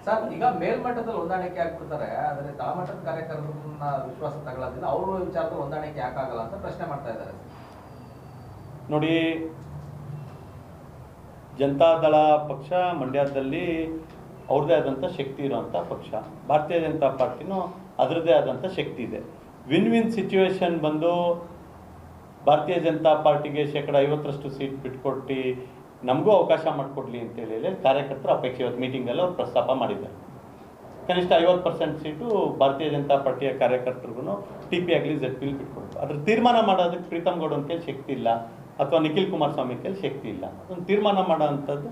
Sir, ಈಗ ಮೇಲ್ಮಟ್ಟದಲ್ಲಿ ಹೊಂದಾಣಿಕೆ ಆಗ್ಬಿಡ್ತಾರೆ, ಆದರೆ ತಳಮಟ್ಟದ ಕಾರ್ಯಕರ್ತರನ್ನ ವಿಶ್ವಾಸ ತಗೊಳ್ಳೋದಿಲ್ಲ, ಅವರು ವಿಚಾರದಲ್ಲಿ ಹೊಂದಾಣಿಕೆ ಯಾಕಾಗಲ್ಲ ಅಂತ ಪ್ರಶ್ನೆ ಮಾಡ್ತಾ ಇದ್ದಾರೆ. ನೋಡಿ, ಜನತಾದಳ ಪಕ್ಷ ಮಂಡ್ಯದಲ್ಲಿ ಅವ್ರದ್ದೇ ಆದಂಥ ಶಕ್ತಿ ಇರುವಂಥ ಪಕ್ಷ. ಭಾರತೀಯ ಜನತಾ ಪಾರ್ಟಿನೂ ಅದರದ್ದೇ ಆದಂಥ ಶಕ್ತಿ ಇದೆ. ವಿನ್ ವಿನ್ ಸಿಚುವೇಶನ್ ಬಂದು ಭಾರತೀಯ ಜನತಾ ಪಾರ್ಟಿಗೆ 50% ಸೀಟ್ ಬಿಟ್ಕೊಟ್ಟು ನಮಗೂ ಅವಕಾಶ ಮಾಡಿಕೊಡ್ಲಿ ಅಂತೇಳಿ ಕಾರ್ಯಕರ್ತರು ಅಪೇಕ್ಷೆ ಇವತ್ತು ಮೀಟಿಂಗಲ್ಲಿ ಅವ್ರು ಪ್ರಸ್ತಾಪ ಮಾಡಿದ್ದಾರೆ. ಕನಿಷ್ಠ 50% ಸೀಟು ಭಾರತೀಯ ಜನತಾ ಪಾರ್ಟಿಯ ಕಾರ್ಯಕರ್ತರಿಗೂ TP ಆಗಲಿ ZP ಬಿಟ್ಕೊಡ್ತು. ಅದ್ರ ತೀರ್ಮಾನ ಮಾಡೋದಕ್ಕೆ ಪ್ರೀತಮ್ ಗೌಡ ಕೈಲಿ ಶಕ್ತಿ ಇಲ್ಲ, ಅಥವಾ ನಿಖಿಲ್ ಕುಮಾರಸ್ವಾಮಿ ಕೈಲಿ ಶಕ್ತಿ ಇಲ್ಲ. ಅದನ್ನು ತೀರ್ಮಾನ ಮಾಡೋ ಅಂಥದ್ದು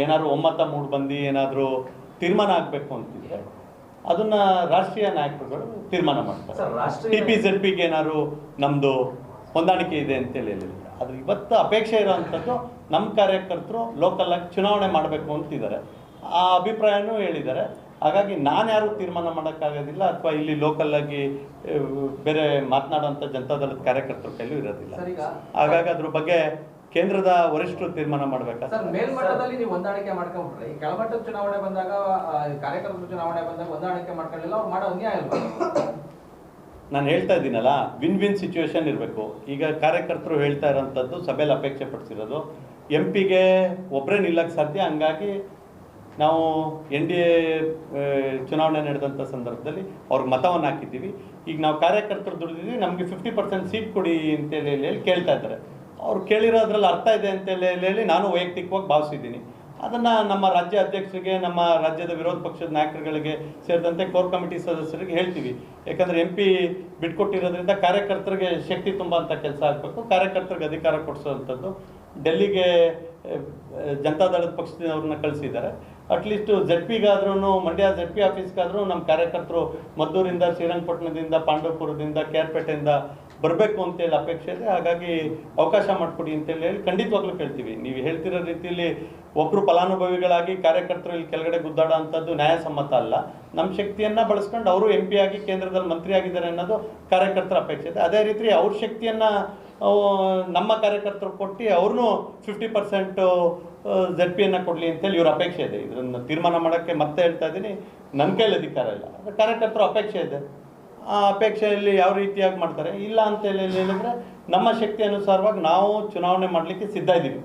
ಏನಾದ್ರು ಒಮ್ಮತ ಮೂಡ್ಬಂದು ಏನಾದರೂ ತೀರ್ಮಾನ ಆಗಬೇಕು ಅಂತಿದ್ರೆ ಅದನ್ನು ರಾಷ್ಟ್ರೀಯ ನಾಯಕರುಗಳು ತೀರ್ಮಾನ ಮಾಡ್ತಾರೆ. TP ZPಗೆ ಏನಾದ್ರು ನಮ್ಮದು ಹೊಂದಾಣಿಕೆ ಇದೆ ಅಂತೇಳಿ ಹೇಳಿಲ್ಲ. ಆದರೆ ಇವತ್ತು ಅಪೇಕ್ಷೆ ಇರೋವಂಥದ್ದು ನಮ್ಮ ಕಾರ್ಯಕರ್ತರು ಲೋಕಲಾಗಿ ಚುನಾವಣೆ ಮಾಡಬೇಕು ಅಂತಿದ್ದಾರೆ, ಆ ಅಭಿಪ್ರಾಯನೂ ಹೇಳಿದ್ದಾರೆ. ಹಾಗಾಗಿ ನಾನು ಯಾರು ತೀರ್ಮಾನ ಮಾಡೋಕ್ಕಾಗೋದಿಲ್ಲ, ಅಥವಾ ಇಲ್ಲಿ ಲೋಕಲ್ಲಾಗಿ ಬೇರೆ ಮಾತನಾಡುವಂಥ ಜನತಾದಳದ ಕಾರ್ಯಕರ್ತರ ಕೈಲೂ ಇರೋದಿಲ್ಲ. ಹಾಗಾಗಿ ಅದ್ರ ಬಗ್ಗೆ ಕೇಂದ್ರದ ವರಿಷ್ಠರು ತೀರ್ಮಾನ ಮಾಡಬೇಕಾ? ಸರ್, ಮೇಲ್ಮಟ್ಟದಲ್ಲಿ ನೀವು ಹೊಂದಾಣಿಕೆ ಮಾಡ್ಕೊಂಡ್ಬಿಟ್ರೆ ಈ ಕೆಳಮಟ್ಟದ ಚುನಾವಣೆ ಬಂದಾಗ, ಕಾರ್ಯಕರ್ತರ ಚುನಾವಣೆ ಬಂದಾಗ ಹೊಂದಾಣಿಕೆ ಮಾಡ್ಕೊಳ್ಳಿಲ್ಲ, ಅವ್ರು ಮಾಡೋ ಅನ್ಯಾಯ ಅಲ್ವಾ? ನಾನು ಹೇಳ್ತಾ ಇದ್ದೀನಲ್ಲ, ವಿನ್ ವಿನ್ ಸಿಚುವೇಶನ್ ಇರಬೇಕು. ಈಗ ಕಾರ್ಯಕರ್ತರು ಹೇಳ್ತಾ ಇರೋಂಥದ್ದು ಸಭೆಯಲ್ಲಿ ಅಪೇಕ್ಷೆ ಪಡಿಸಿರೋದು MP ಗೆ ಒಬ್ಬರೇ ನಿಲ್ಲಕ್ಕೆ ಸಾಧ್ಯ. ಹಂಗಾಗಿ ನಾವು NDA ಚುನಾವಣೆ ನಡೆದಂಥ ಸಂದರ್ಭದಲ್ಲಿ ಅವ್ರಿಗೆ ಮತವನ್ನು ಹಾಕಿದ್ದೀವಿ. ಈಗ ನಾವು ಕಾರ್ಯಕರ್ತರು ದುಡಿದಿದ್ದೀವಿ, ನಮಗೆ 50% ಸೀಟ್ ಕೊಡಿ ಅಂತೇಳಿ ಹೇಳಿ ಕೇಳ್ತಾ ಇದ್ದಾರೆ. ಅವ್ರು ಕೇಳಿರೋದ್ರಲ್ಲಿ ಅರ್ಥ ಇದೆ ಅಂತೇಳಿ ಹೇಳಿ ನಾನು ವೈಯಕ್ತಿಕವಾಗಿ ಭಾವಿಸಿದ್ದೀನಿ. ಅದನ್ನು ನಮ್ಮ ರಾಜ್ಯ ಅಧ್ಯಕ್ಷರಿಗೆ, ನಮ್ಮ ರಾಜ್ಯದ ವಿರೋಧ ಪಕ್ಷದ ನಾಯಕರುಗಳಿಗೆ ಸೇರಿದಂತೆ ಕೋರ್ ಕಮಿಟಿ ಸದಸ್ಯರಿಗೆ ಹೇಳ್ತೀವಿ. ಯಾಕಂದರೆ MP ಬಿಟ್ಕೊಟ್ಟಿರೋದ್ರಿಂದ ಕಾರ್ಯಕರ್ತರಿಗೆ ಶಕ್ತಿ ತುಂಬುವಂಥ ಕೆಲಸ ಆಗಬೇಕು, ಕಾರ್ಯಕರ್ತರಿಗೆ ಅಧಿಕಾರ ಕೊಡಿಸೋವಂಥದ್ದು. ಡೆಲ್ಲಿಗೆ ಜನತಾದಳದ ಪಕ್ಷದವ್ರನ್ನ ಕಳಿಸಿದ್ದಾರೆ. ಅಟ್ಲೀಸ್ಟು ZPಗಾದ್ರೂ, ಮಂಡ್ಯ ZP ಆಫೀಸ್ಗಾದ್ರೂ ನಮ್ಮ ಕಾರ್ಯಕರ್ತರು ಮದ್ದೂರಿಂದ, ಶ್ರೀರಂಗಪಟ್ಟಣದಿಂದ, ಪಾಂಡವಪುರದಿಂದ, ಕೇರ್ಪೇಟೆಯಿಂದ ಬರಬೇಕು ಅಂತೇಳಿ ಅಪೇಕ್ಷೆ ಇದೆ. ಹಾಗಾಗಿ ಅವಕಾಶ ಮಾಡಿಕೊಡಿ ಅಂತೇಳಿ ಹೇಳಿ ಖಂಡಿತವಾಗ್ಲೂ ಕೇಳ್ತೀವಿ. ನೀವು ಹೇಳ್ತಿರೋ ರೀತಿಯಲ್ಲಿ ಒಬ್ಬರು ಫಲಾನುಭವಿಗಳಾಗಿ ಕಾರ್ಯಕರ್ತರು ಇಲ್ಲಿ ಕೆಳಗಡೆ ಗುದ್ದಾಡೋ ಅಂಥದ್ದು ನ್ಯಾಯಸಮ್ಮತ ಅಲ್ಲ. ನಮ್ಮ ಶಕ್ತಿಯನ್ನು ಬಳಸ್ಕೊಂಡು ಅವರು MP ಆಗಿ ಕೇಂದ್ರದಲ್ಲಿ ಮಂತ್ರಿ ಆಗಿದ್ದಾರೆ ಅನ್ನೋದು ಕಾರ್ಯಕರ್ತರ ಅಪೇಕ್ಷೆ ಇದೆ. ಅದೇ ರೀತಿ ಅವ್ರ ಶಕ್ತಿಯನ್ನು ನಮ್ಮ ಕಾರ್ಯಕರ್ತರು ಕೊಟ್ಟು ಅವ್ರನ್ನೂ 50% ZPಯನ್ನು ಕೊಡಲಿ ಅಂತೇಳಿ ಇವ್ರ ಅಪೇಕ್ಷೆ ಇದೆ. ಇದನ್ನು ತೀರ್ಮಾನ ಮಾಡೋಕ್ಕೆ ಮತ್ತೆ ಹೇಳ್ತಾ ಇದ್ದೀನಿ, ನನ್ನ ಕೈಲಿ ಅಧಿಕಾರ ಇಲ್ಲ, ಅದು ಕಾರ್ಯಕರ್ತರ ಅಪೇಕ್ಷೆ ಇದೆ. ಆ ಅಪೇಕ್ಷೆಯಲ್ಲಿ ಯಾವ ರೀತಿಯಾಗಿ ಮಾಡ್ತಾರೆ ಇಲ್ಲ ಅಂತೇಳಿ ಹೇಳಿದ್ರೆ ನಮ್ಮ ಶಕ್ತಿ ಅನುಸಾರವಾಗಿ ನಾವು ಚುನಾವಣೆ ಮಾಡಲಿಕ್ಕೆ ಸಿದ್ಧ ಇದ್ದೀವಿ.